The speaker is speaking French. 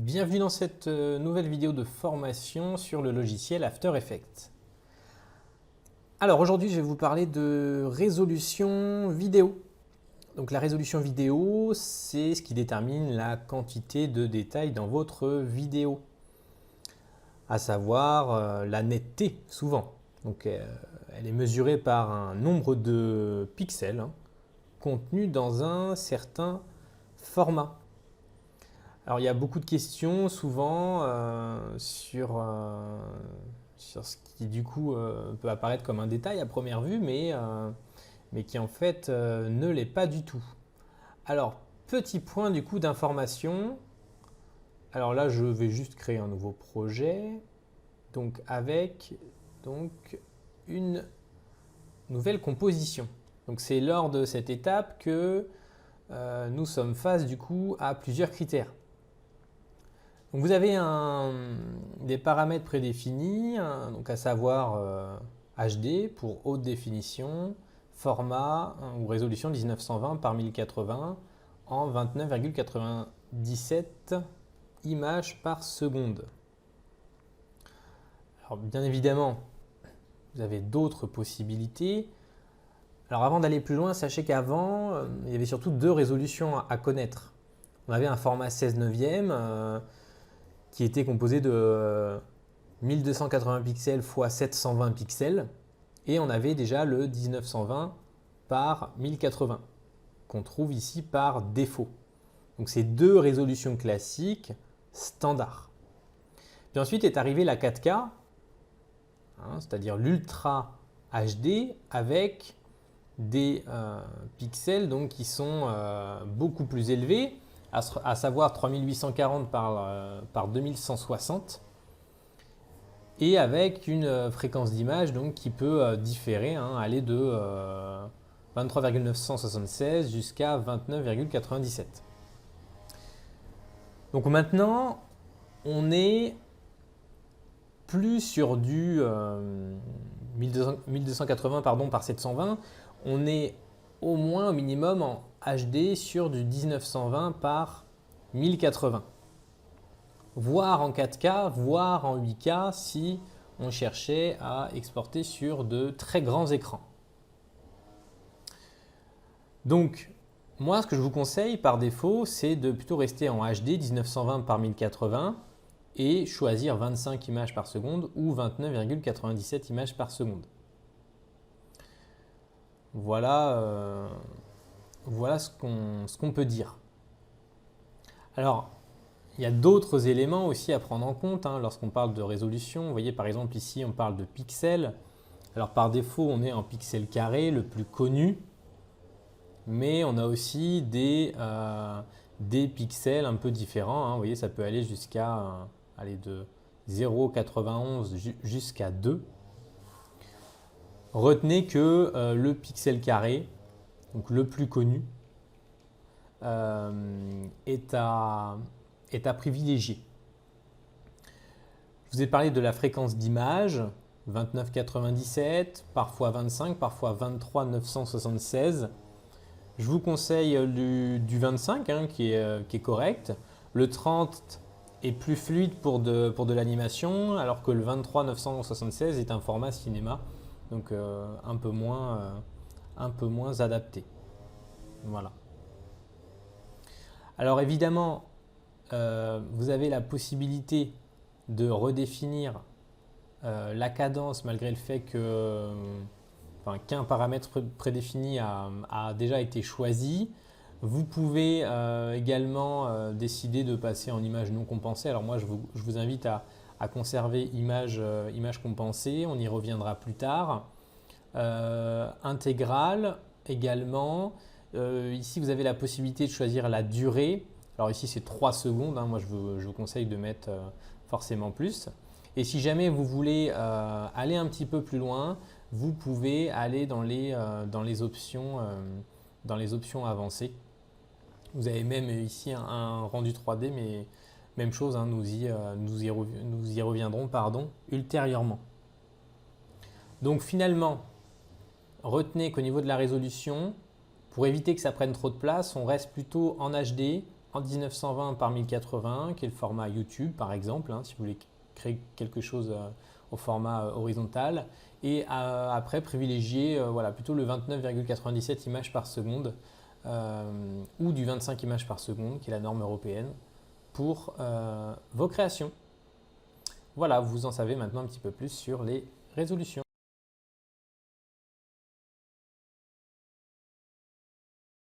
Bienvenue dans cette nouvelle vidéo de formation sur le logiciel After Effects. Alors aujourd'hui je vais vous parler de résolution vidéo. Donc la résolution vidéo, c'est ce qui détermine la quantité de détails dans votre vidéo, à savoir la netteté souvent. Donc elle est mesurée par un nombre de pixels contenus dans un certain format. Alors il y a beaucoup de questions souvent sur ce qui du coup peut apparaître comme un détail à première vue, mais qui en fait ne l'est pas du tout. Alors petit point du coup d'information. Alors là je vais juste créer un nouveau projet, donc avec une nouvelle composition. Donc c'est lors de cette étape que nous sommes face du coup à plusieurs critères. Donc vous avez des paramètres prédéfinis, donc à savoir HD pour haute définition, format ou résolution 1920 par 1080 en 29,97 images par seconde. Alors bien évidemment, vous avez d'autres possibilités. Alors avant d'aller plus loin, sachez qu'avant, il y avait surtout deux résolutions à connaître. On avait un format 16 neuvième qui était composé de 1280 pixels x 720 pixels et on avait déjà le 1920 par 1080 qu'on trouve ici par défaut. Donc c'est deux résolutions classiques standards. Puis ensuite est arrivée la 4K, c'est-à-dire l'Ultra HD avec des pixels donc, qui sont beaucoup plus élevés, à savoir 3840 par 2160 et avec une fréquence d'image qui peut différer, aller de 23,976 jusqu'à 29,97. Donc maintenant, on est plus sur du 1280 par 720, on est au moins au minimum en HD sur du 1920 par 1080, voire en 4K, voire en 8K si on cherchait à exporter sur de très grands écrans. Donc moi ce que je vous conseille par défaut, c'est de plutôt rester en HD 1920 par 1080 et choisir 25 images par seconde ou 29,97 images par seconde. Voilà ce qu'on peut dire. Alors, il y a d'autres éléments aussi à prendre en compte lorsqu'on parle de résolution. Vous voyez par exemple ici on parle de pixels. Alors par défaut on est en pixels carrés, le plus connu, mais on a aussi des pixels un peu différents. Vous voyez ça peut aller jusqu'à de 0,91 jusqu'à 2. Retenez que le pixel carré, donc le plus connu, est à privilégier. Je vous ai parlé de la fréquence d'image, 29,97, parfois 25, parfois 23,976. Je vous conseille du 25 qui est correct. Le 30 est plus fluide pour de l'animation, alors que le 23,976 est un format cinéma, donc un peu moins adapté. Voilà. Alors évidemment, vous avez la possibilité de redéfinir la cadence malgré le fait qu'un paramètre prédéfini a déjà été choisi. Vous pouvez également décider de passer en image non compensée. Alors moi, je vous invite à conserver image compensée. On y reviendra plus tard. Intégrale également. Ici, vous avez la possibilité de choisir la durée. Alors ici, c'est 3 secondes. Moi, je vous conseille de mettre forcément plus. Et si jamais vous voulez aller un petit peu plus loin, vous pouvez aller dans les options avancées. Vous avez même ici un rendu 3D, mais même chose, nous y reviendrons ultérieurement. Donc finalement, retenez qu'au niveau de la résolution, pour éviter que ça prenne trop de place, on reste plutôt en HD en 1920 par 1080, qui est le format YouTube par exemple, hein, si vous voulez créer quelque chose au format horizontal. Et après, privilégier voilà, plutôt le 29,97 images par seconde ou du 25 images par seconde, qui est la norme européenne, pour vos créations. Voilà, vous en savez maintenant un petit peu plus sur les résolutions.